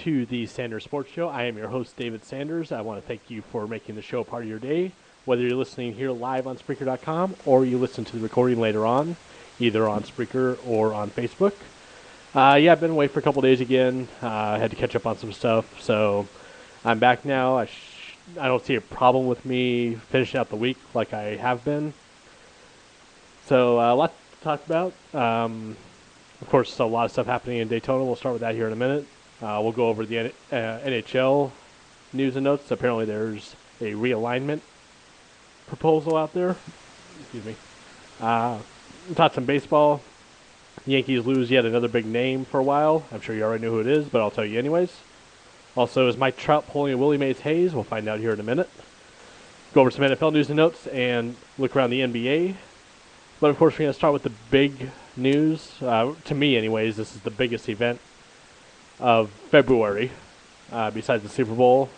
to the Sanders Sports Show. I am your host, David Sanders. I want to thank you for making the show a part of your day, whether you're listening here live on Spreaker.com or you listen to the recording later on, either on Spreaker or on Facebook. I've been away for a couple days again. I had to catch up on some stuff, so I'm back now. I don't see a problem with me finishing out the week like I have been. So a lot to talk about. Of course, a lot of stuff happening in Daytona. We'll start with that here in a minute. We'll go over the NHL news and notes. Apparently, there's a realignment proposal out there. Excuse me. We'll talk some baseball. Yankees lose yet another big name for a while. I'm sure you already know who it is, but I'll tell you anyways. Also, is Mike Trout pulling a Willie Mays Hayes? We'll find out here in a minute. Go over some NFL news and notes and look around the NBA. But of course, we're going to start with the big news. To me, anyways, this is the biggest event of February, besides the Super Bowl.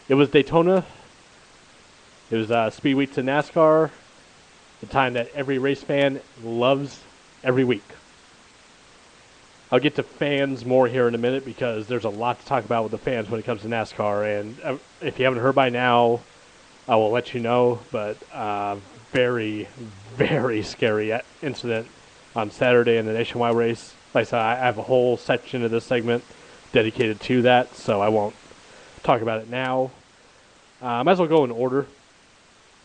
It was Daytona. It was Speed Week to NASCAR, the time that every race fan loves every week. I'll get to fans more here in a minute because there's a lot to talk about with the fans when it comes to NASCAR. And if you haven't heard by now, I will let you know. But very, very scary incident on Saturday in the nationwide race. Like I said, I have a whole section of this segment dedicated to that, so I won't talk about it now. Might as well go in order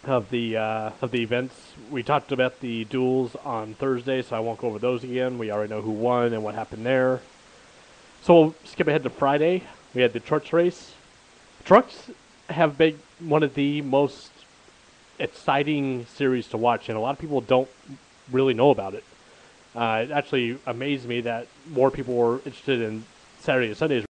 of the events. We talked about the duels on Thursday, so I won't go over those again. We already know who won and what happened there. So we'll skip ahead to Friday. We had the trucks race. Trucks have been one of the most exciting series to watch, and a lot of people don't really know about it. It actually amazed me that more people were interested in Saturday and Sunday's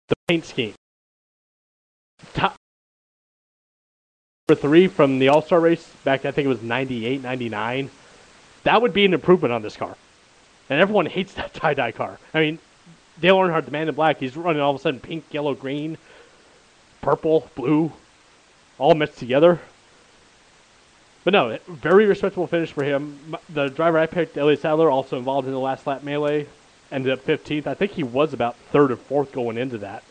the paint scheme. Top number 3 from the All-Star race back, I think it was 98, 99. That would be an improvement on this car. And everyone hates that tie-dye car. I mean, Dale Earnhardt, the man in black, he's running all of a sudden pink, yellow, green, purple, blue, all mixed together. But no, very respectable finish for him. The driver I picked, Elliott Sadler, also involved in the last lap melee, ended up 15th. I think he was about 3rd or 4th going into that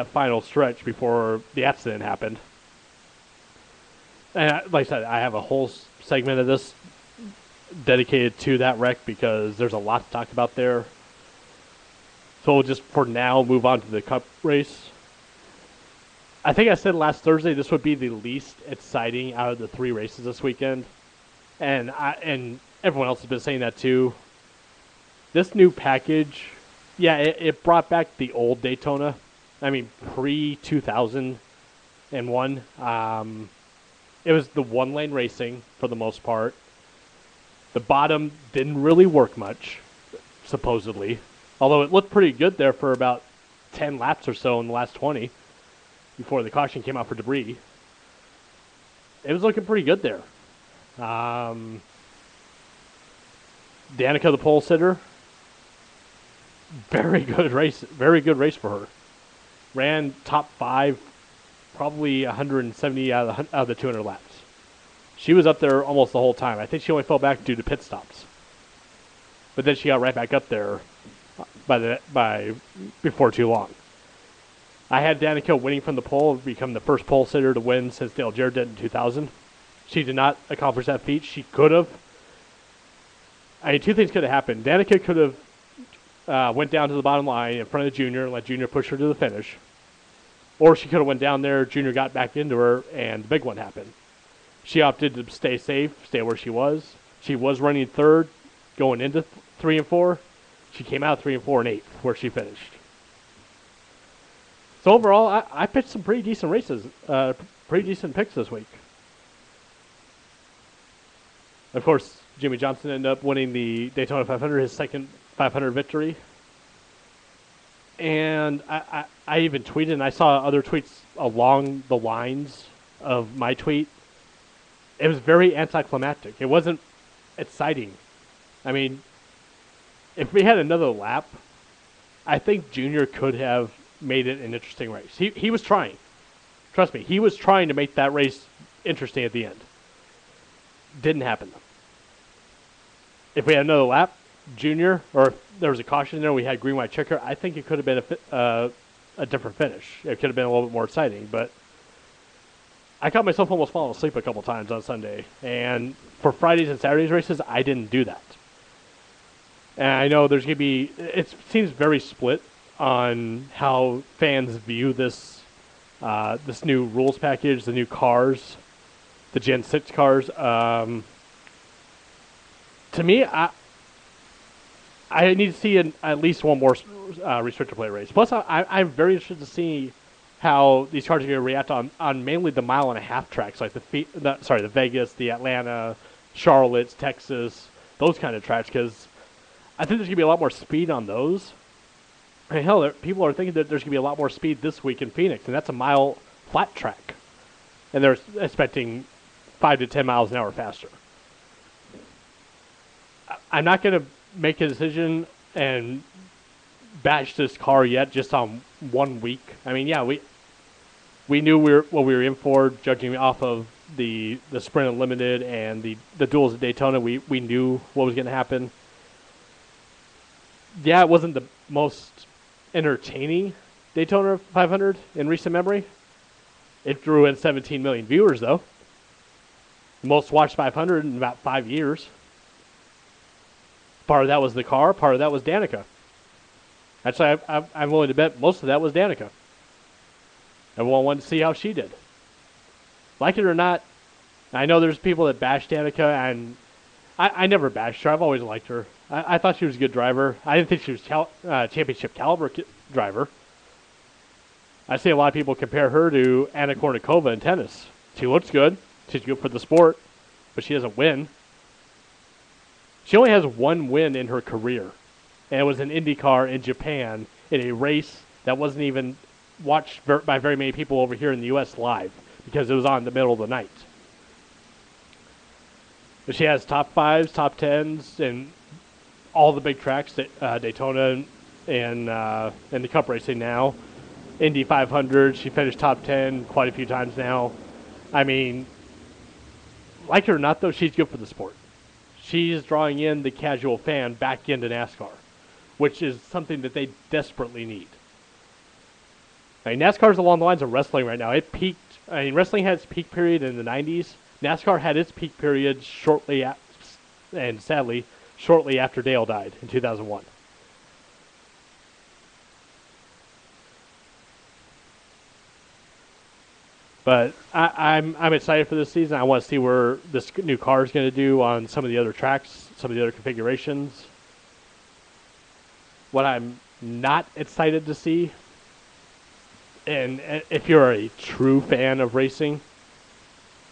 final stretch before the accident happened. And like I said, I have a whole segment of this dedicated to that wreck because there's a lot to talk about there. So we'll just, for now, move on to the Cup race. I think I said last Thursday this would be the least exciting out of the 3 races this weekend. And everyone else has been saying that too. This new package, yeah, it brought back the old Daytona. I mean, pre-2001. It was the one-lane racing for the most part. The bottom didn't really work much, supposedly. Although it looked pretty good there for about 10 laps or so in the last 20 before the caution came out for debris. It was looking pretty good there. Danica, the pole sitter, very good race for her. Ran top 5, probably 170 out of the 200 laps. She was up there almost the whole time. I think she only fell back due to pit stops. But then she got right back up there before too long. I had Danica winning from the pole, become the first pole sitter to win since Dale Jarrett did in 2000. She did not accomplish that feat. She could have. I mean, 2 things could have happened. Danica could have went down to the bottom line in front of Junior and let Junior push her to the finish. Or she could have went down there, Junior got back into her, and the big one happened. She opted to stay safe, stay where she was. She was running 3rd going into 3 and 4. She came out 3 and 4 and 8th, where she finished. So overall, I picked some pretty decent races, pretty decent picks this week. Of course, Jimmie Johnson ended up winning the Daytona 500, his second 500 victory. And I even tweeted, and I saw other tweets along the lines of my tweet. It was very anticlimactic. It wasn't exciting. I mean, if we had another lap, I think Junior could have made it an interesting race. He was trying. Trust me, he was trying to make that race interesting at the end. Didn't happen, though. If we had another lap, Junior, or if there was a caution there, we had green, white checker, I think it could have been a different finish. It could have been a little bit more exciting, but I caught myself almost falling asleep a couple times on Sunday. And for Fridays and Saturdays races, I didn't do that. And I know there's going to be, it seems very split on how fans view this this new rules package, the new cars, the Gen 6 cars. To me, I need to see at least one more restrictor plate race. Plus, I'm very interested to see how these cars are going to react on mainly the mile-and-a-half tracks, like the Vegas, the Atlanta, Charlotte, Texas, those kind of tracks, because I think there's going to be a lot more speed on those. And hell, people are thinking that there's going to be a lot more speed this week in Phoenix, and that's a mile flat track. And they're expecting 5 to 10 miles an hour faster. I'm not going to make a decision and bash this car yet just on 1 week. I mean, yeah, we knew what we were in for, judging off of the Sprint Unlimited and the duels at Daytona. We knew what was going to happen. Yeah, it wasn't the most entertaining Daytona 500 in recent memory. It drew in 17 million viewers, though. The most watched 500 in about 5 years. Part of that was the car. Part of that was Danica. Actually, I'm willing to bet most of that was Danica. Everyone wanted to see how she did. Like it or not, I know there's people that bash Danica, and I never bashed her. I've always liked her. I thought she was a good driver. I didn't think she was championship caliber driver. I see a lot of people compare her to Anna Kournikova in tennis. She looks good. She's good for the sport, but she doesn't win. She only has one win in her career, and it was an IndyCar in Japan in a race that wasn't even watched by very many people over here in the U.S. live because it was on in the middle of the night. But she has top fives, top tens, and all the big tracks, Daytona and the Cup racing now. Indy 500, she finished top 10 quite a few times now. I mean, like it or not, though, she's good for the sport. She's drawing in the casual fan back into NASCAR, which is something that they desperately need. I mean, NASCAR's along the lines of wrestling right now. It peaked. I mean, wrestling had its peak period in the 90s. NASCAR had its peak period and sadly, shortly after Dale died in 2001. But I'm excited for this season. I want to see where this new car is going to do on some of the other tracks, some of the other configurations. What I'm not excited to see, and if you're a true fan of racing,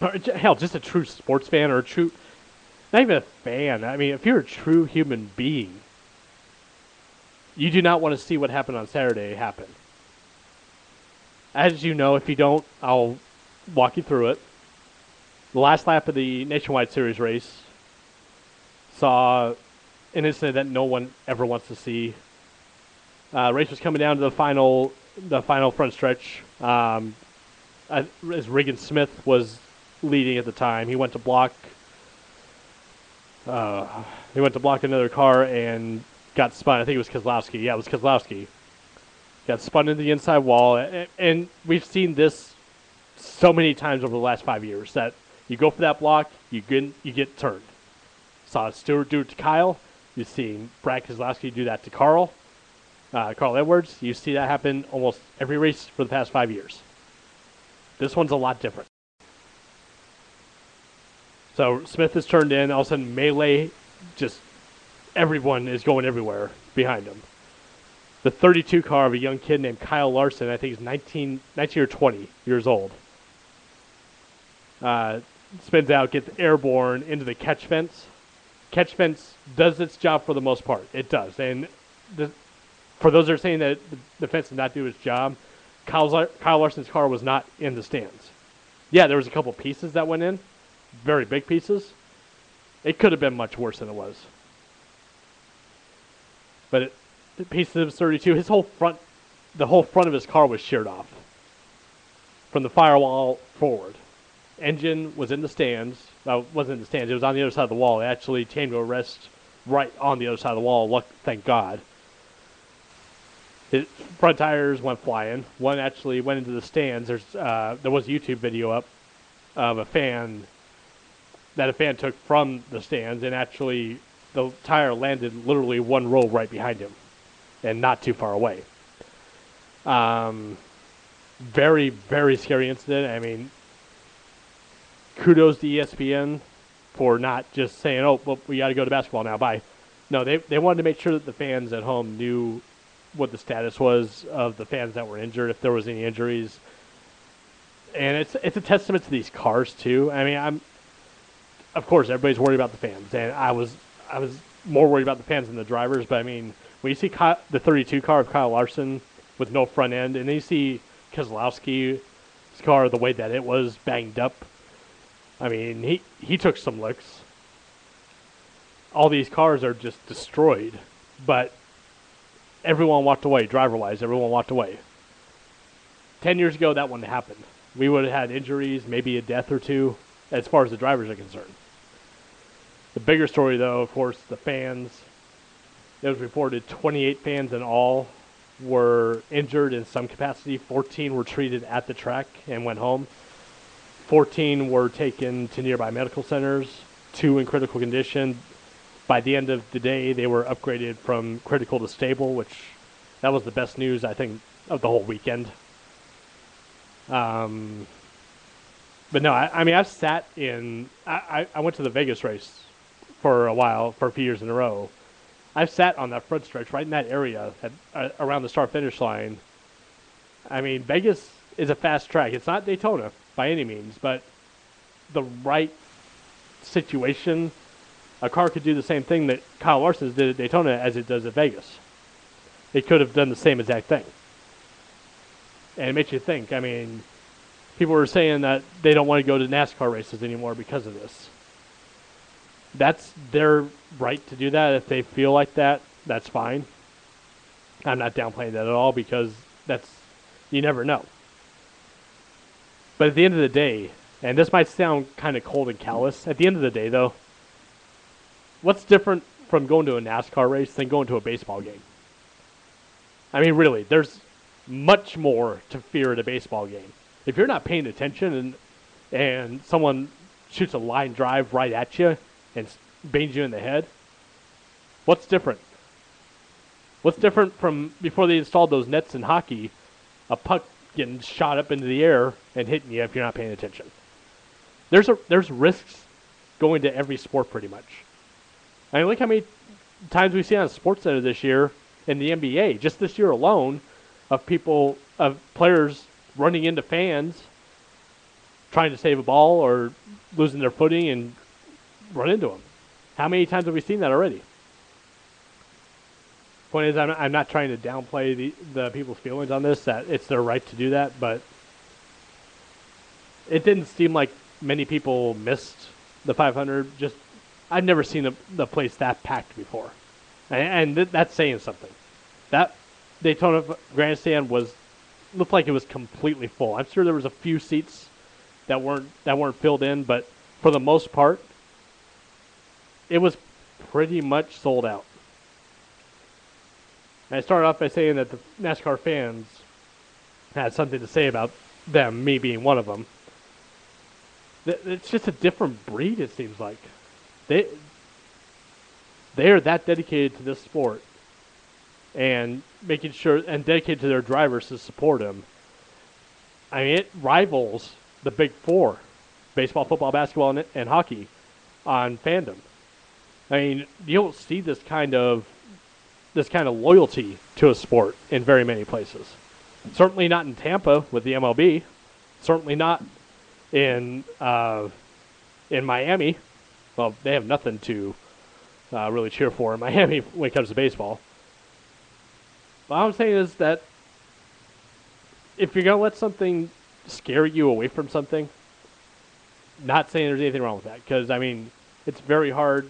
or hell, just a true sports fan or a true, not even a fan. I mean, if you're a true human being, you do not want to see what happened on Saturday happen. As you know, if you don't, I'll walk you through it. The last lap of the Nationwide Series race saw an incident that no one ever wants to see. Race was coming down to the final front stretch. As Regan Smith was leading at the time, he went to block. Another car and got spun. I think it was Keselowski. Yeah, it was Keselowski. Got spun into the inside wall, and we've seen this so many times over the last 5 years that you go for that block, you get turned. Saw Stewart do it to Kyle. You've seen Brad Keselowski do that to Carl Edwards. You see that happen almost every race for the past 5 years. This one's a lot different. So Smith is turned in. All of a sudden, melee, just everyone is going everywhere behind him. The 32 car of a young kid named Kyle Larson, I think he's 19 or 20 years old, spins out, gets airborne into the catch fence. Catch fence does its job for the most part. It does. And for those that are saying that the fence did not do its job, Kyle Larson's car was not in the stands. Yeah, there was a couple pieces that went in, very big pieces. It could have been much worse than it was. But the piece of 32, the whole front of his car was sheared off from the firewall forward. Engine was in the stands. Well, it wasn't in the stands. It was on the other side of the wall. It actually came to a rest right on the other side of the wall. Thank God. His front tires went flying. One actually went into the stands. There was a YouTube video up of a fan took from the stands, and actually the tire landed literally one row right behind him and not too far away. Very, very scary incident. I mean, kudos to ESPN for not just saying, oh, well, we got to go to basketball now, bye. No, they wanted to make sure that the fans at home knew what the status was of the fans that were injured, if there was any injuries. And it's a testament to these cars, too. I mean, of course, everybody's worried about the fans, and I was more worried about the fans than the drivers, but I mean, when you see the 32 car of Kyle Larson with no front end, and then you see Keselowski's car, the way that it was banged up, I mean, he took some licks. All these cars are just destroyed, but everyone walked away, driver-wise, everyone walked away. 10 years ago, that wouldn't have happened. We would have had injuries, maybe a death or two, as far as the drivers are concerned. The bigger story, though, of course, the fans. It was reported 28 fans in all were injured in some capacity. 14 were treated at the track and went home. 14 were taken to nearby medical centers, 2 in critical condition. By the end of the day, they were upgraded from critical to stable, which that was the best news, I think, of the whole weekend. But no, I mean, I've sat in... I went to the Vegas race for a few years in a row. I've sat on that front stretch right in that area around the start-finish line. I mean, Vegas is a fast track. It's not Daytona by any means, but the right situation, a car could do the same thing that Kyle Larson did at Daytona as it does at Vegas. it could have done the same exact thing. And it makes you think. I mean, people were saying that they don't want to go to NASCAR races anymore because of this. That's their right to do that. If they feel like that, that's fine. I'm not downplaying that at all because you never know. But at the end of the day, and this might sound kind of cold and callous, at the end of the day, though, what's different from going to a NASCAR race than going to a baseball game? I mean, really, there's much more to fear at a baseball game. If you're not paying attention and someone shoots a line drive right at you and bangs you in the head, what's different? What's different from before they installed those nets in hockey, a puck getting shot up into the air and hitting you if you're not paying attention? There's risks going to every sport pretty much. I mean, look how many times we see on SportsCenter this year in the NBA, just this year alone, of players running into fans, trying to save a ball or losing their footing and run into them. How many times have we seen that already? Point is, I'm not trying to downplay the people's feelings on this, that it's their right to do that, but it didn't seem like many people missed the 500. I've never seen the place that packed before. And that's saying something. That Daytona grandstand looked like it was completely full. I'm sure there was a few seats that weren't filled in, but for the most part, it was pretty much sold out. And I started off by saying that the NASCAR fans had something to say about them, me being one of them. It's just a different breed, it seems like. They are that dedicated to this sport and making sure and dedicated to their drivers to support them. I mean, it rivals the big four: baseball, football, basketball, and hockey on fandom. I mean, you don't see this kind of loyalty to a sport in very many places. Certainly not in Tampa with the MLB. Certainly not in Miami. Well, they have nothing to really cheer for in Miami when it comes to baseball. What I'm saying is that if you're going to let something scare you away from something, not saying there's anything wrong with that, because, I mean, it's very hard.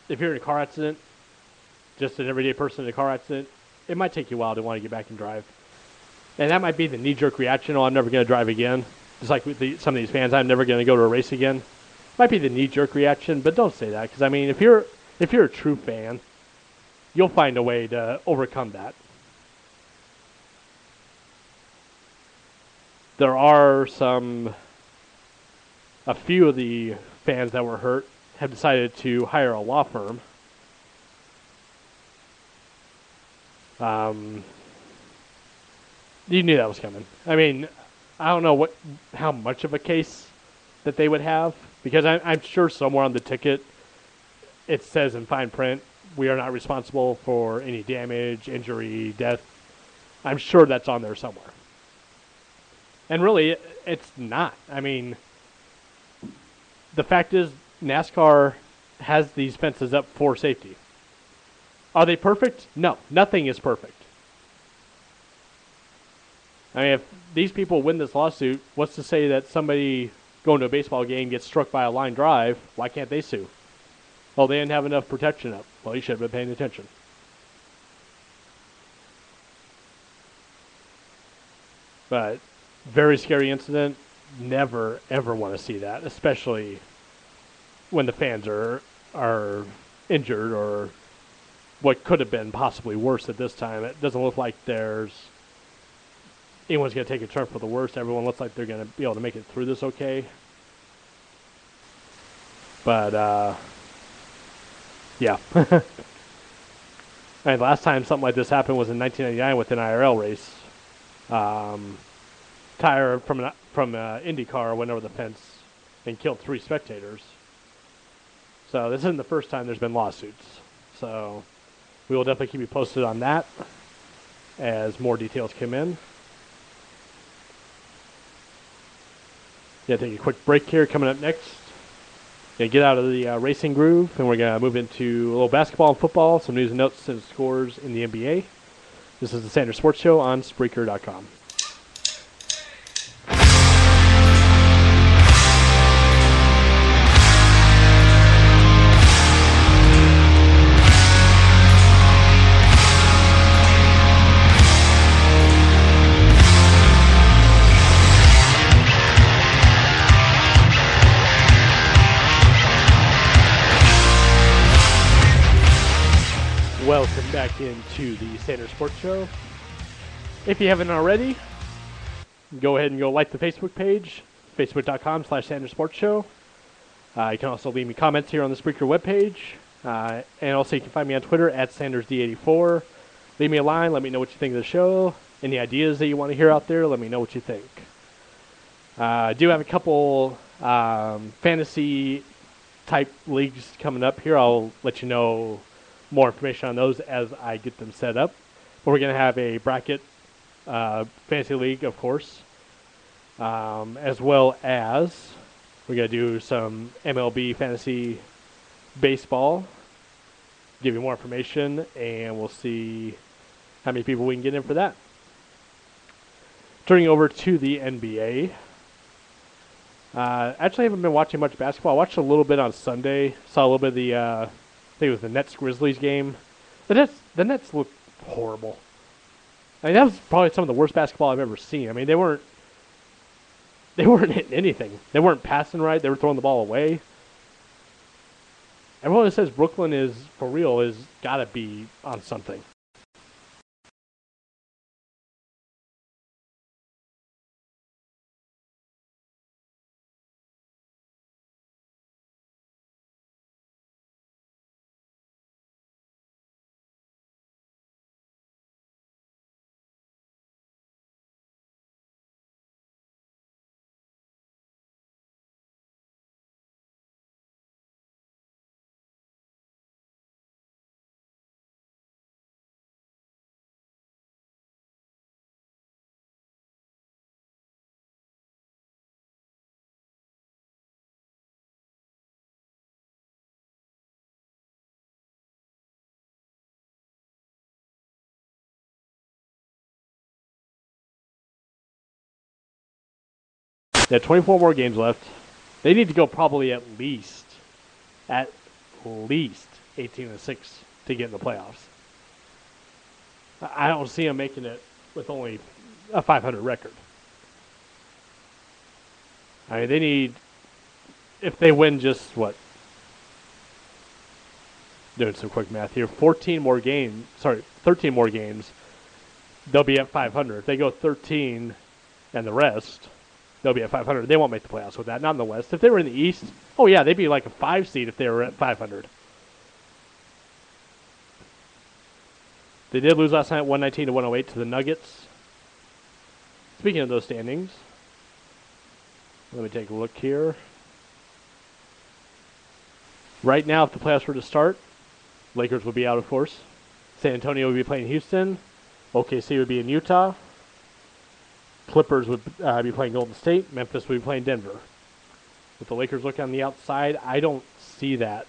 If you're in a car accident, just an everyday person in a car accident, it might take you a while to want to get back and drive. And that might be the knee-jerk reaction, I'm never going to drive again. Just like with some of these fans, I'm never going to go to a race again. Might be the knee-jerk reaction, but don't say that, because, I mean, if you're a true fan, you'll find a way to overcome that. There are a few of the fans that were hurt have decided to hire a law firm. You knew that was coming. I mean, I don't know how much of a case that they would have, because I'm sure somewhere on the ticket it says in fine print, we are not responsible for any damage, injury, death. I'm sure that's on there somewhere. And really, it's not. I mean, the fact is, NASCAR has these fences up for safety. Are they perfect? No, nothing is perfect. I mean, if these people win this lawsuit, what's to say that somebody going to a baseball game gets struck by a line drive? Why can't they sue? Well, they didn't have enough protection up. Well, you should have been paying attention. But very scary incident. Never, ever want to see that, especially when the fans are injured or what could have been possibly worse at this time. It doesn't look like anyone's going to take a turn for the worst. Everyone looks like they're going to be able to make it through this okay. But, yeah. I mean, last time something like this happened was in 1999 with an IRL race. Tire from IndyCar went over the fence and killed 3 spectators. So this isn't the first time there's been lawsuits. So we will definitely keep you posted on that as more details come in. Yeah, take a quick break here. Coming up next, Gonna get out of the racing groove, and we're gonna move into a little basketball and football, some news and notes and scores in the NBA. This is the Sanders Sports Show on Spreaker.com. Welcome back into the Sanders Sports Show. If you haven't already, go ahead and go like the Facebook page, facebook.com/Sanders Sports Show. You can also leave me comments here on the Spreaker webpage. And also you can find me on Twitter at SandersD84. Leave me a line, let me know what you think of the show. Any ideas that you want to hear out there, let me know what you think. I do have a couple fantasy type leagues coming up here. I'll let you know more information on those as I get them set up. But we're going to have a bracket fantasy league, of course, as well as we're going to do some MLB fantasy baseball, give you more information, and we'll see how many people we can get in for that. Turning over to the NBA. Actually, I haven't been watching much basketball. I watched a little bit on Sunday. Saw a little bit of the I think it was the Nets-Grizzlies game. The Nets looked horrible. I mean, that was probably some of the worst basketball I've ever seen. I mean, they weren't hitting anything. They weren't passing right. They were throwing the ball away. Everyone that says Brooklyn is for real is got to be on something. They have 24 more games left. They need to go probably at least 18-6 to get in the playoffs. I don't see them making it with only a 500 record. I mean, they need, if they win just doing some quick math here, 13 more games, they'll be at 500. If they go 13 and the rest, they'll be at 500. They won't make the playoffs with that. Not in the West. If they were in the East, oh yeah, they'd be like a 5 seed if they were at 500. They did lose last night, 119-108 to the Nuggets. Speaking of those standings, let me take a look here. Right now, if the playoffs were to start, Lakers would be out, of course. San Antonio would be playing Houston. OKC would be in Utah. Clippers would be playing Golden State. Memphis would be playing Denver. With the Lakers looking on the outside, I don't see that.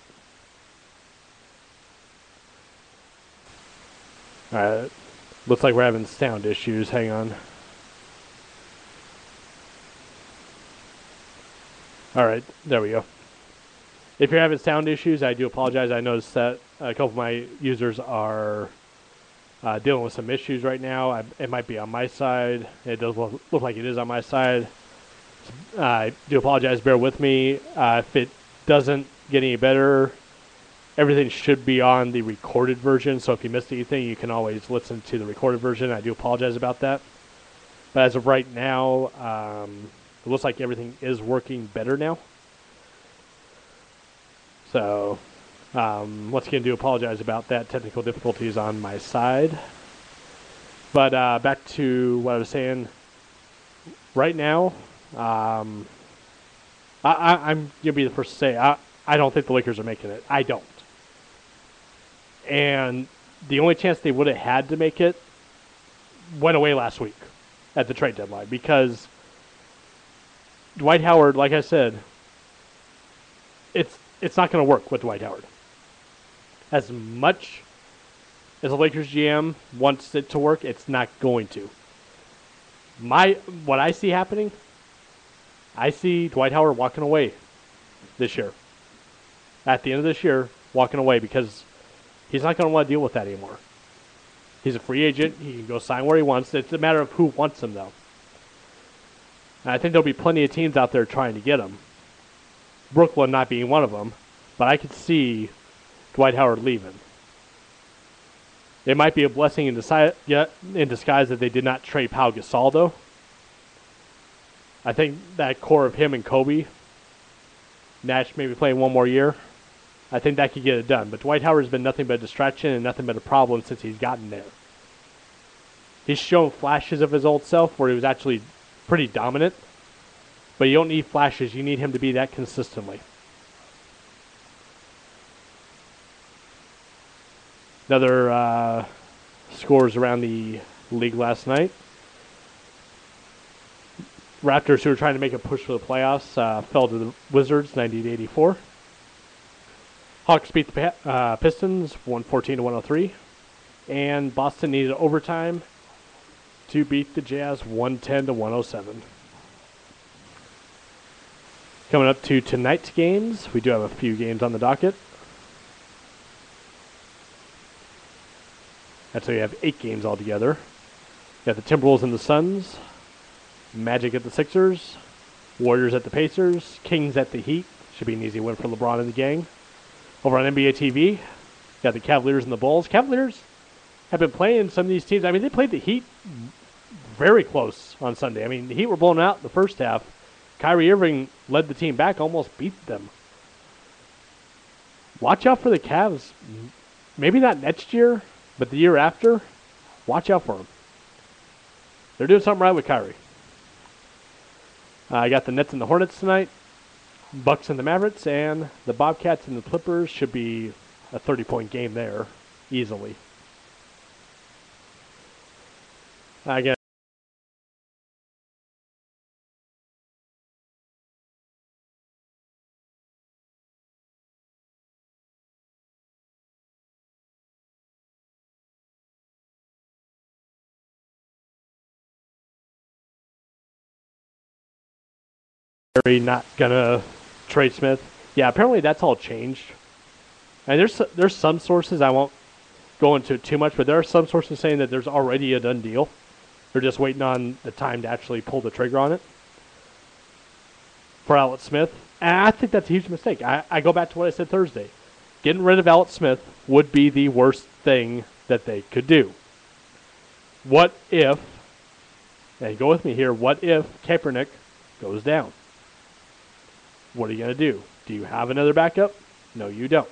All right. Looks like we're having sound issues. Hang on. All right. There we go. If you're having sound issues, I do apologize. I noticed that a couple of my users are dealing with some issues right now. It might be on my side. It does look like it is on my side. I do apologize. Bear with me. If it doesn't get any better, everything should be on the recorded version. So if you missed anything, you can always listen to the recorded version. I do apologize about that. But as of right now, it looks like everything is working better now. So once again, do apologize about that. Technical difficulties on my side. But back to what I was saying. Right now, I'm going to be the first to say, I don't think the Lakers are making it. I don't. And the only chance they would have had to make it went away last week at the trade deadline because Dwight Howard, like I said, it's not going to work with Dwight Howard. As much as the Lakers GM wants it to work, it's not going to. What I see happening, I see Dwight Howard walking away this year. At the end of this year, walking away because he's not going to want to deal with that anymore. He's a free agent. He can go sign where he wants. It's a matter of who wants him, though. And I think there'll be plenty of teams out there trying to get him. Brooklyn not being one of them. But I could see Dwight Howard leaving. It might be a blessing in disguise that they did not trade Pau Gasol, though. I think that core of him and Kobe, Nash maybe playing one more year, I think that could get it done. But Dwight Howard has been nothing but a distraction and nothing but a problem since he's gotten there. He's shown flashes of his old self where he was actually pretty dominant. But you don't need flashes. You need him to be that consistently. Another scores around the league last night. Raptors, who were trying to make a push for the playoffs, fell to the Wizards 90-84. Hawks beat the Pistons 114-103. And Boston needed overtime to beat the Jazz 110-107. Coming up to tonight's games, we do have a few games on the docket. Actually, we have 8 games altogether. We got the Timberwolves and the Suns, Magic at the Sixers, Warriors at the Pacers, Kings at the Heat. Should be an easy win for LeBron and the gang. Over on NBA TV, got the Cavaliers and the Bulls. Cavaliers have been playing some of these teams. I mean, they played the Heat very close on Sunday. I mean, the Heat were blown out in the first half. Kyrie Irving led the team back, almost beat them. Watch out for the Cavs. Maybe not next year, but the year after, watch out for them. They're doing something right with Kyrie. I got the Nets and the Hornets tonight, Bucks and the Mavericks, and the Bobcats and the Clippers. Should be a 30-point game there, easily. I got not gonna trade Smith. Yeah, apparently that's all changed. And there's some sources, I won't go into it too much, but there are some sources saying that there's already a done deal. They're just waiting on the time to actually pull the trigger on it for Alex Smith. And I think that's a huge mistake. I go back to what I said Thursday. Getting rid of Alex Smith would be the worst thing that they could do. What if, and go with me here, what if Kaepernick goes down? What are you going to do? Do you have another backup? No, you don't.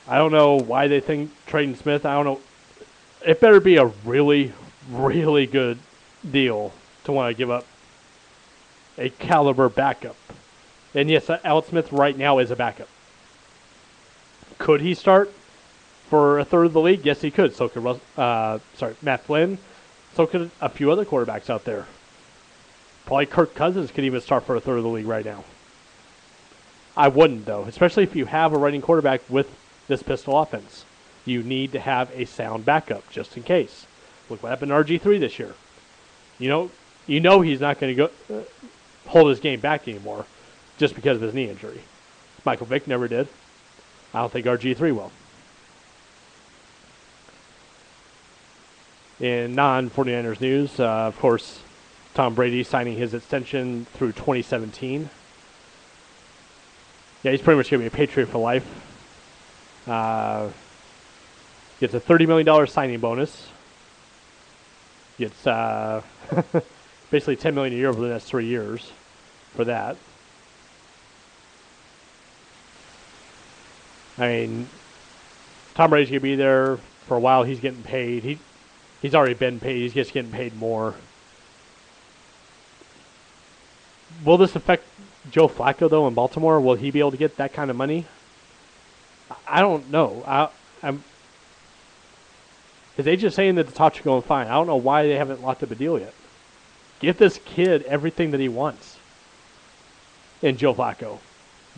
I don't know why they think trading Smith. I don't know. It better be a really, really good deal to want to give up a caliber backup. And yes, Alex Smith right now is a backup. Could he start for a third of the league? Yes, he could. So could Matt Flynn. So could a few other quarterbacks out there. Probably Kirk Cousins could even start for a third of the league right now. I wouldn't, though, especially if you have a running quarterback with this pistol offense. You need to have a sound backup just in case. Look what happened to RG3 this year. You know he's not going to go hold his game back anymore just because of his knee injury. Michael Vick never did. I don't think RG3 will. In non-49ers news, of course, Tom Brady signing his extension through 2017. Yeah, he's pretty much going to be a Patriot for life. Gets a $30 million signing bonus. Gets basically $10 million a year over the next 3 years for that. I mean, Tom Brady's going to be there for a while. He's getting paid. He's already been paid. He's just getting paid more. Will this affect Joe Flacco, though, in Baltimore? Will he be able to get that kind of money? I don't know. His agent's saying that the talks are going fine. I don't know why they haven't locked up a deal yet. Give this kid everything that he wants. in Joe Flacco.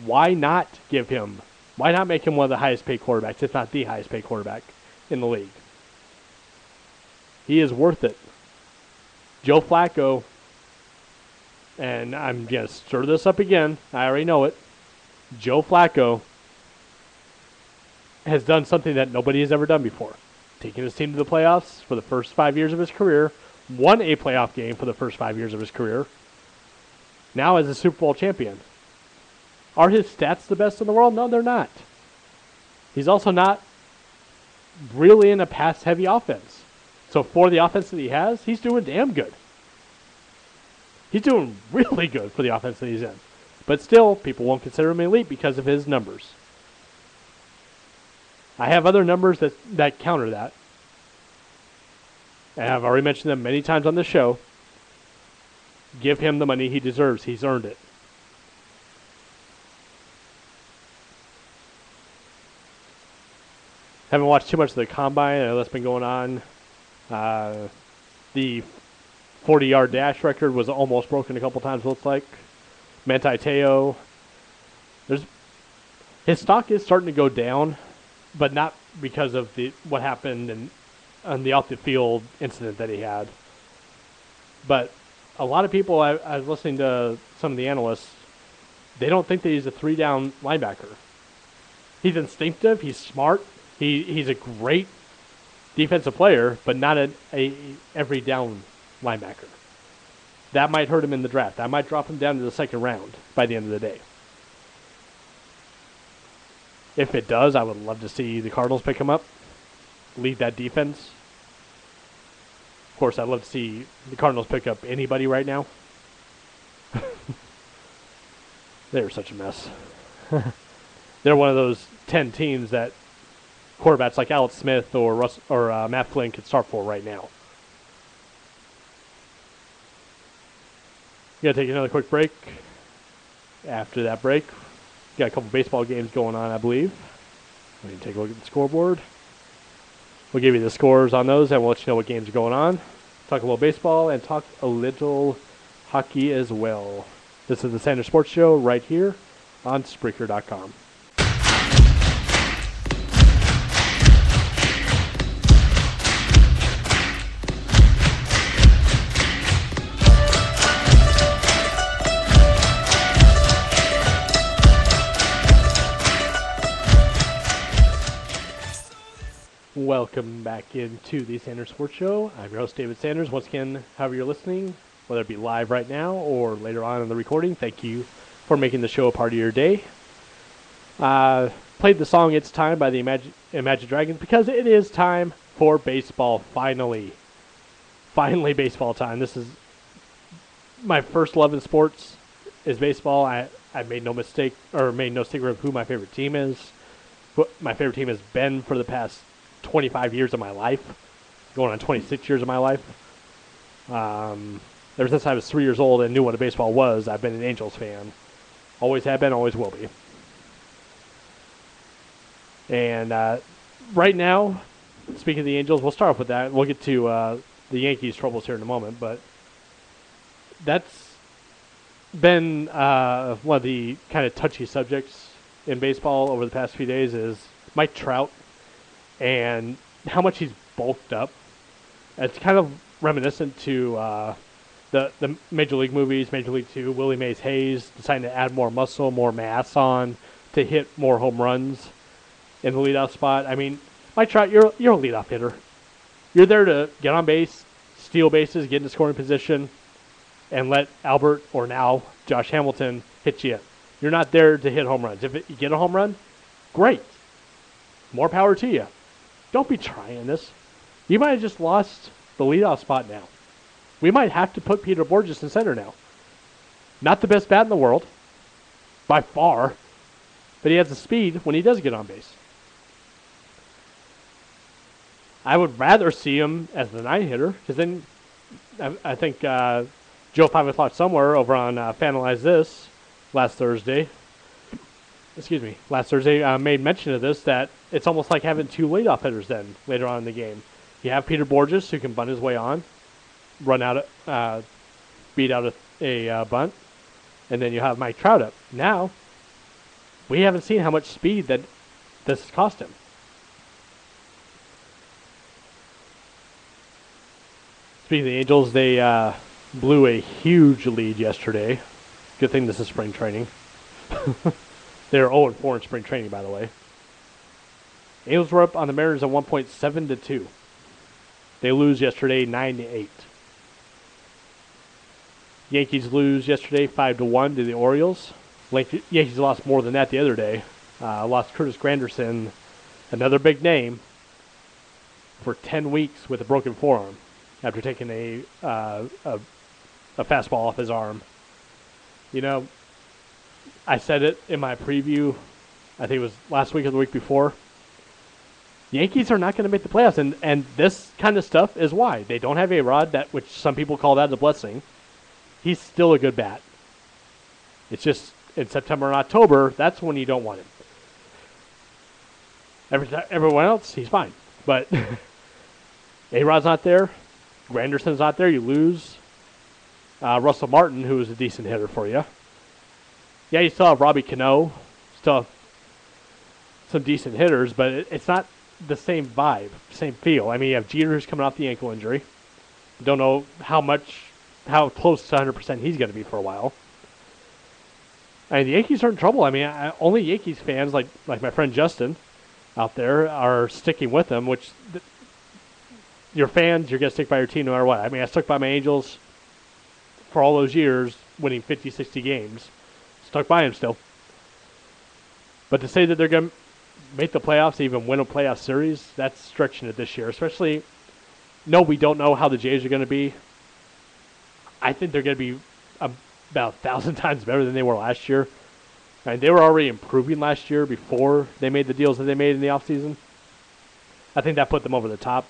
Why not make him one of the highest paid quarterbacks, if not the highest paid quarterback in the league? He is worth it. Joe Flacco, and I'm going to stir this up again. I already know it. Joe Flacco has done something that nobody has ever done before. Taking his team to the playoffs for the first 5 years of his career, won a playoff game for the first 5 years of his career, now as a Super Bowl champion. Are his stats the best in the world? No, they're not. He's also not really in a pass-heavy offense. So for the offense that he has, he's doing damn good. He's doing really good for the offense that he's in. But still, people won't consider him elite because of his numbers. I have other numbers that counter that. And I've already mentioned them many times on the show. Give him the money he deserves. He's earned it. Haven't watched too much of the combine. I know that's been going on. The 40-yard dash record was almost broken a couple times, looks like. Manti Te'o. His stock is starting to go down, but not because of what happened on the off-the-field incident that he had. But a lot of people, I was listening to some of the analysts, they don't think that he's a 3-down linebacker. He's instinctive. He's smart. He's a great defensive player, but not a every down linebacker. That might hurt him in the draft. That might drop him down to the second round by the end of the day. If it does, I would love to see the Cardinals pick him up, lead that defense. Of course, I'd love to see the Cardinals pick up anybody right now. They're such a mess. They're one of those 10 teams that quarterbacks like Alex Smith or Matt Flynn could start for right now. We're going to take another quick break. After that break, got a couple baseball games going on, I believe. We can take a look at the scoreboard. We'll give you the scores on those, and we'll let you know what games are going on. Talk a little baseball and talk a little hockey as well. This is the Sanders Sports Show right here on Spreaker.com. Welcome back into the Sanders Sports Show. I'm your host, David Sanders. Once again, however you're listening, whether it be live right now or later on in the recording, thank you for making the show a part of your day. Played the song It's Time by the Imagine Dragons because it is time for baseball, finally. Finally baseball time. This is my first love in sports is baseball. I made no mistake of who my favorite team is. What my favorite team has been for the past 25 years of my life, going on 26 years of my life. Ever since I was 3 years old and knew what a baseball was, I've been an Angels fan. Always have been, always will be. And right now, speaking of the Angels, we'll start off with that. We'll get to the Yankees' troubles here in a moment, but that's been one of the kind of touchy subjects in baseball over the past few days is Mike Trout and how much he's bulked up. It's kind of reminiscent to the Major League movies, Major League 2, Willie Mays Hayes deciding to add more muscle, more mass on to hit more home runs in the leadoff spot. I mean, Mike Trout, you're a leadoff hitter. You're there to get on base, steal bases, get into scoring position, and let Albert or now Josh Hamilton hit you in. You're not there to hit home runs. If you get a home run, great. More power to you. Don't be trying this. You might have just lost the leadoff spot now. We might have to put Peter Borges in center now. Not the best bat in the world, by far, but he has the speed when he does get on base. I would rather see him as the 9-hitter, because then I think Joe 5 O'Clock somewhere over on Fanalize This last Thursday made mention of this, that it's almost like having two leadoff hitters then later on in the game. You have Peter Borges, who can bunt his way on, beat out a bunt. and then you have Mike Trout up. Now, we haven't seen how much speed that this has cost him. Speaking of the Angels, they blew a huge lead yesterday. Good thing this is spring training. They're 0-4 in spring training, by the way. Angels were up on the Mariners at 1.7-2. They lose yesterday 9-8. Yankees lose yesterday 5-1 to the Orioles. Yankees lost more than that the other day. Lost Curtis Granderson, another big name, for 10 weeks with a broken forearm after taking a fastball off his arm. You know, I said it in my preview, I think it was last week or the week before. Yankees are not going to make the playoffs, and this kind of stuff is why. They don't have A-Rod, which some people call that a blessing. He's still a good bat. It's just in September and October, that's when you don't want him. Everyone else, he's fine. But A-Rod's not there. Granderson's not there. You lose Russell Martin, who is a decent hitter for you. Yeah, you still have Robbie Cano. Still have some decent hitters, but it's not the same vibe, same feel. I mean, you have Jeter, who's coming off the ankle injury. Don't know how close to 100% he's going to be for a while. And the Yankees are in trouble. I mean, only Yankees fans, like my friend Justin out there, are sticking with them, which your fans, you're going to stick by your team no matter what. I mean, I stuck by my Angels for all those years, winning 50, 60 games. Stuck by him still. But to say that they're going to make the playoffs, even win a playoff series, that's stretching it this year. Especially, no, we don't know how the Jays are going to be. I think they're going to be about 1,000 times better than they were last year. And they were already improving last year before they made the deals that they made in the offseason. I think that put them over the top.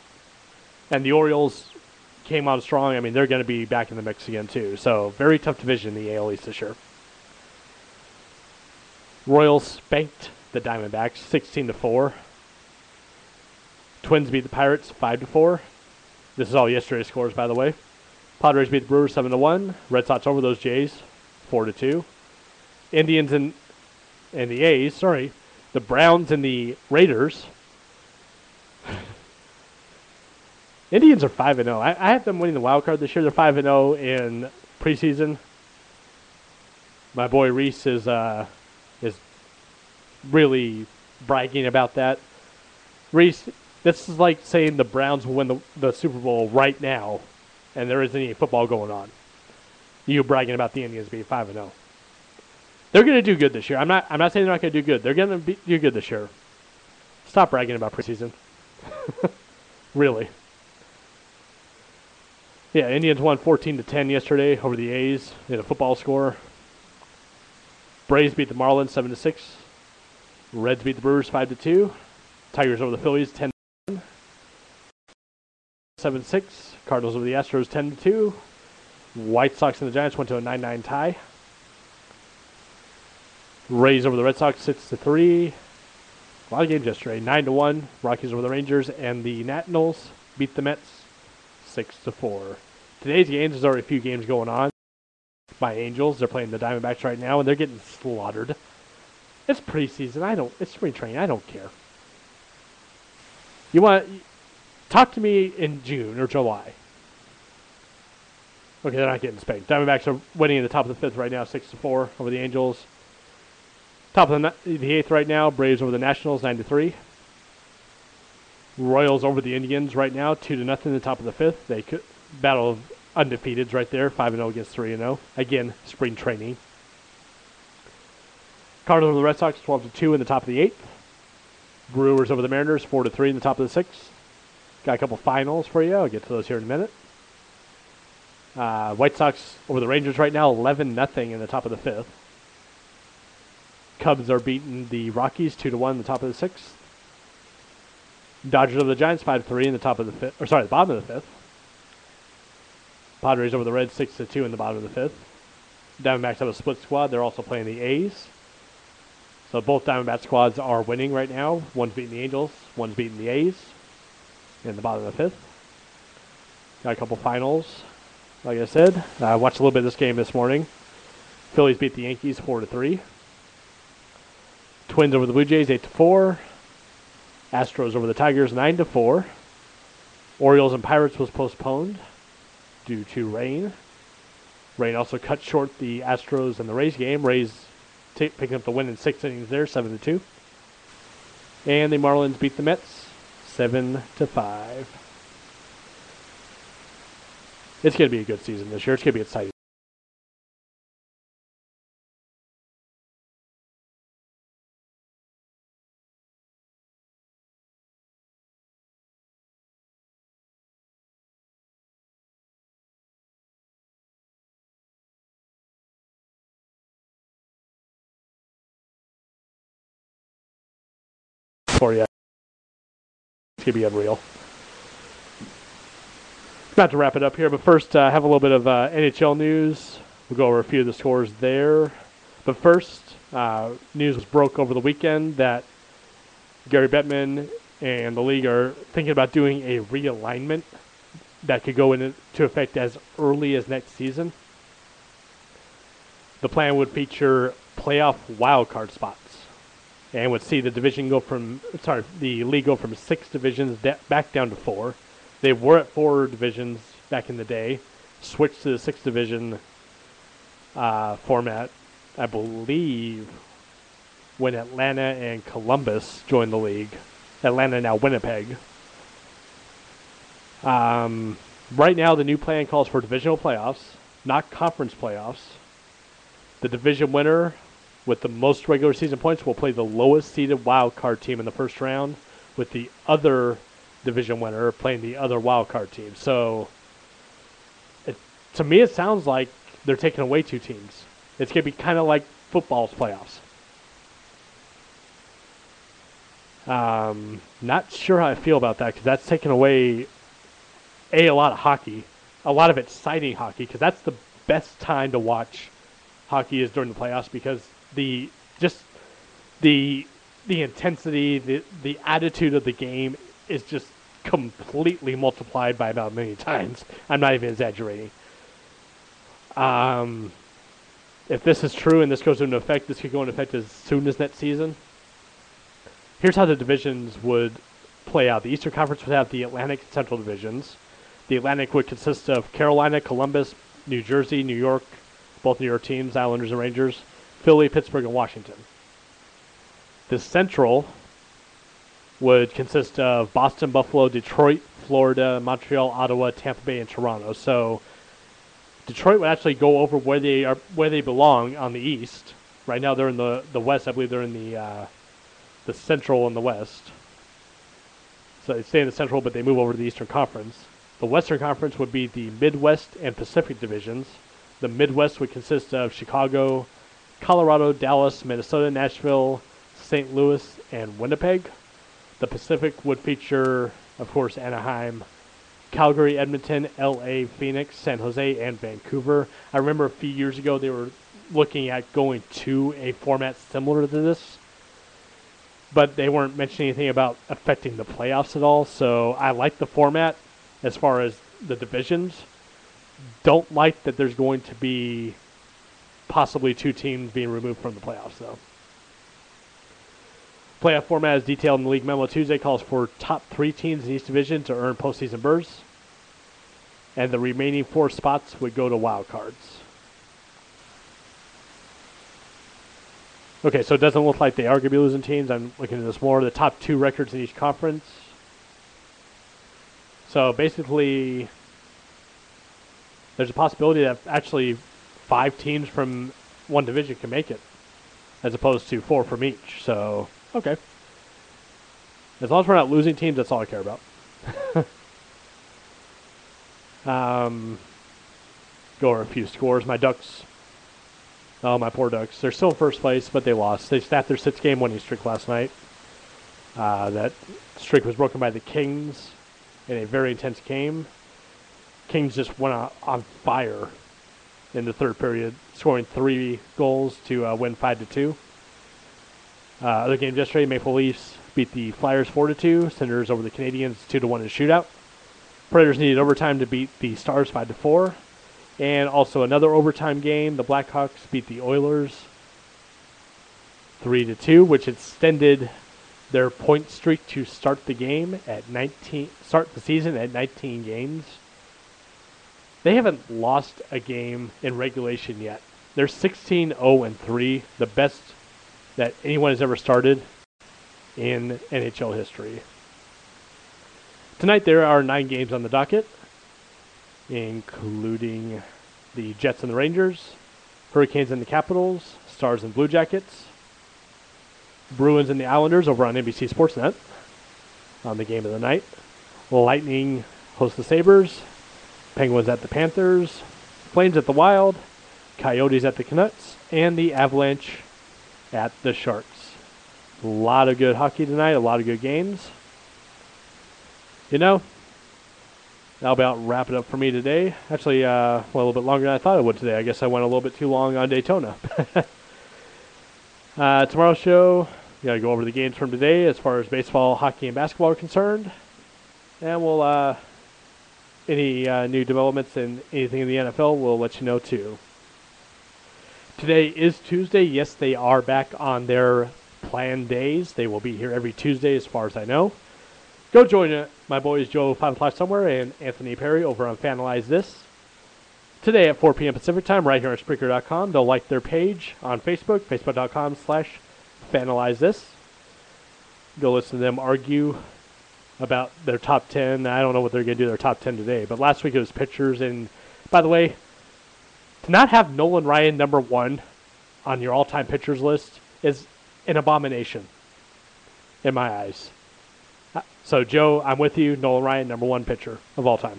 And the Orioles came on strong. I mean, they're going to be back in the mix again, too. So, very tough division in the AL East this year. Royals spanked the Diamondbacks 16-4. Twins beat the Pirates 5-4. This is all yesterday's scores, by the way. Padres beat the Brewers 7-1. Red Sox over those Jays 4-2. Indians and the A's, sorry, the Browns and the Raiders. Indians are 5-0. I have them winning the wild card this year. They're 5-0 in preseason. My boy Reese is really bragging about that. Reese, this is like saying the Browns will win the Super Bowl right now, and there isn't any football going on. You bragging about the Indians being 5-0. They're going to do good this year. I'm not saying they're not going to do good. They're going to do good this year. Stop bragging about preseason. Really. Yeah, Indians won 14-10 yesterday over the A's in a football score. Braves beat the Marlins 7-6. Reds beat the Brewers 5-2. Tigers over the Phillies 10-7. 7-6. Cardinals over the Astros 10-2. White Sox and the Giants went to a 9-9 tie. Rays over the Red Sox 6-3. A lot of games yesterday. 9-1. Rockies over the Rangers, and the Nationals beat the Mets 6-4. Today's games, there's already a few games going on by Angels. They're playing the Diamondbacks right now, and they're getting slaughtered. It's preseason. It's spring training. I don't care. Talk to me in June or July. Okay, they're not getting spanked. Diamondbacks are winning in the top of the fifth right now, 6-4 over the Angels. Top of the eighth right now, Braves over the Nationals, 9-3. Royals over the Indians right now, 2-0 in the top of the fifth. They could battle of undefeateds right there, 5-0 against 3-0. Again, spring training. Cardinals over the Red Sox, 12-2 in the top of the eighth. Brewers over the Mariners, 4-3 in the top of the sixth. Got a couple finals for you. I'll get to those here in a minute. White Sox over the Rangers right now, 11-0 in the top of the fifth. Cubs are beating the Rockies 2-1 in the top of the sixth. Dodgers over the Giants 5-3 in the top of the fifth, the bottom of the fifth. Padres over the Reds 6-2 in the bottom of the fifth. Diamondbacks have a split squad. They're also playing the A's. So both Diamondback squads are winning right now. One's beating the Angels, one's beating the A's in the bottom of the fifth. Got a couple finals. Like I said, I watched a little bit of this game this morning. Phillies beat the Yankees 4-3. Twins over the Blue Jays 8-4. Astros over the Tigers 9-4. Orioles and Pirates was postponed due to rain. Rain also cut short the Astros and the Rays game. Rays picking up the win in 6 innings there, 7-2. And the Marlins beat the Mets 7-5. It's going to be a good season this year. It's going to be exciting. For you. It's going to be unreal. About to wrap it up here, but first have a little bit of NHL news. We'll go over a few of the scores there. But first, news was broke over the weekend that Gary Bettman and the league are thinking about doing a realignment that could go into effect as early as next season. The plan would feature playoff wildcard spots and would see the league go from 6 divisions back down to 4. They were at 4 divisions back in the day, switched to the 6 division format, I believe, when Atlanta and Columbus joined the league. Atlanta, now Winnipeg. Right now, the new plan calls for divisional playoffs, not conference playoffs. The division winner with the most regular season points will play the lowest seeded wild card team in the first round, with the other division winner playing the other wild card team. So, to me, it sounds like they're taking away 2 teams. It's going to be kind of like football's playoffs. Not sure how I feel about that, because that's taking away a lot of hockey, a lot of exciting hockey, because that's the best time to watch hockey is during the playoffs, because the intensity, the attitude of the game is just completely multiplied by about a million times. I'm not even exaggerating. If this is true and this goes into effect, this could go into effect as soon as next season. Here's how the divisions would play out. The Eastern Conference would have the Atlantic and Central divisions. The Atlantic would consist of Carolina, Columbus, New Jersey, New York, both New York teams, Islanders and Rangers, Philly, Pittsburgh, and Washington. The Central would consist of Boston, Buffalo, Detroit, Florida, Montreal, Ottawa, Tampa Bay, and Toronto. So Detroit would actually go over where they belong on the East. Right now they're in the West. I believe they're in the Central and the West. So they stay in the Central, but they move over to the Eastern Conference. The Western Conference would be the Midwest and Pacific divisions. The Midwest would consist of Chicago, Colorado, Dallas, Minnesota, Nashville, St. Louis, and Winnipeg. The Pacific would feature, of course, Anaheim, Calgary, Edmonton, LA, Phoenix, San Jose, and Vancouver. I remember a few years ago they were looking at going to a format similar to this, but they weren't mentioning anything about affecting the playoffs at all. So I like the format as far as the divisions. Don't like that there's going to be possibly 2 teams being removed from the playoffs, though. Playoff format, as detailed in the league memo Tuesday, calls for top 3 teams in each division to earn postseason berths, and the remaining 4 spots would go to wild cards. Okay, so it doesn't look like they are going to be losing teams. I'm looking at this more. The top 2 records in each conference. So basically, there's a possibility that actually 5 teams from one division can make it, as opposed to 4 from each. So, okay. As long as we're not losing teams, that's all I care about. Go over a few scores. My Ducks, oh, my poor Ducks. They're still in first place, but they lost. They snapped their 6-game winning streak last night. That streak was broken by the Kings in a very intense game. Kings just went on fire in the third period, scoring 3 goals to win 5-2. Other games yesterday, Maple Leafs beat the Flyers 4-2. Senators over the Canadiens 2-1 in a shootout. Predators needed overtime to beat the Stars 5-4. And also another overtime game. The Blackhawks beat the Oilers 3-2, which extended their point streak to start the season at 19 games. They haven't lost a game in regulation yet. They're 16-0-3, the best that anyone has ever started in NHL history. Tonight there are 9 games on the docket, including the Jets and the Rangers, Hurricanes and the Capitals, Stars and Blue Jackets, Bruins and the Islanders over on NBC Sportsnet on the game of the night. Lightning host the Sabres, Penguins at the Panthers, Flames at the Wild, Coyotes at the Canucks, and the Avalanche at the Sharks. A lot of good hockey tonight, a lot of good games. That'll about wrap it up for me today. Actually, a little bit longer than I thought it would today. I guess I went a little bit too long on Daytona. Tomorrow's show, we got to go over the games from today as far as baseball, hockey, and basketball are concerned. And we'll, any new developments in anything in the NFL, we'll let you know too. Today is Tuesday. Yes, they are back on their planned days. They will be here every Tuesday as far as I know. Go join my boys Joe 5 o'clock somewhere and Anthony Perry over on Fanalize This. Today at 4 p.m. Pacific time right here on Spreaker.com. They'll like their page on Facebook, facebook.com/Fanalize This. Go listen to them argue about their top 10. I don't know what they're going to do their top 10 today, but last week it was pitchers. And by the way, to not have Nolan Ryan number 1 on your all-time pitchers list is an abomination in my eyes. So, Joe, I'm with you. Nolan Ryan, number 1 pitcher of all time.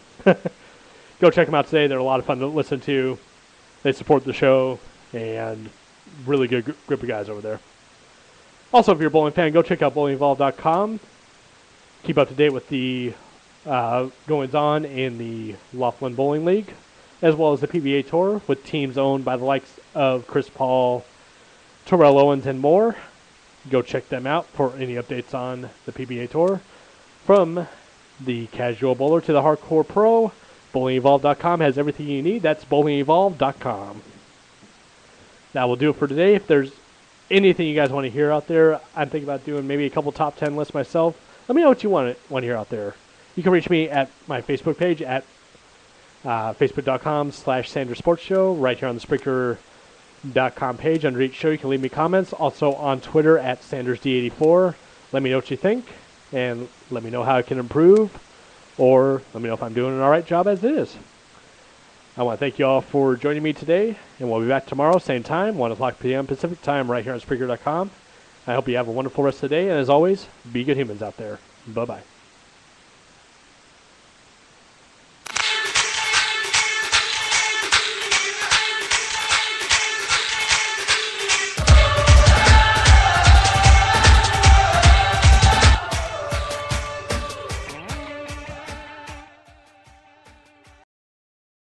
Go check them out today. They're a lot of fun to listen to. They support the show, and really good group of guys over there. Also, if you're a bowling fan, go check out bowlingevolved.com. Keep up to date with the goings-on in the Laughlin Bowling League, as well as the PBA Tour with teams owned by the likes of Chris Paul, Terrell Owens, and more. Go check them out for any updates on the PBA Tour. From the casual bowler to the hardcore pro, bowlingevolved.com has everything you need. That's bowlingevolved.com. That will do it for today. If there's anything you guys want to hear out there, I'm thinking about doing maybe a couple top 10 lists myself. Let me know what you want to hear out there. You can reach me at my Facebook page at facebook.com/Sanders Sports Show. Right here on the Spreaker.com page under each show, you can leave me comments. Also on Twitter at SandersD84. Let me know what you think, and let me know how I can improve, or let me know if I'm doing an all right job as it is. I want to thank you all for joining me today, and we'll be back tomorrow, same time, 1 o'clock p.m. Pacific time, right here on Spreaker.com. I hope you have a wonderful rest of the day, and as always, be good humans out there. Bye-bye.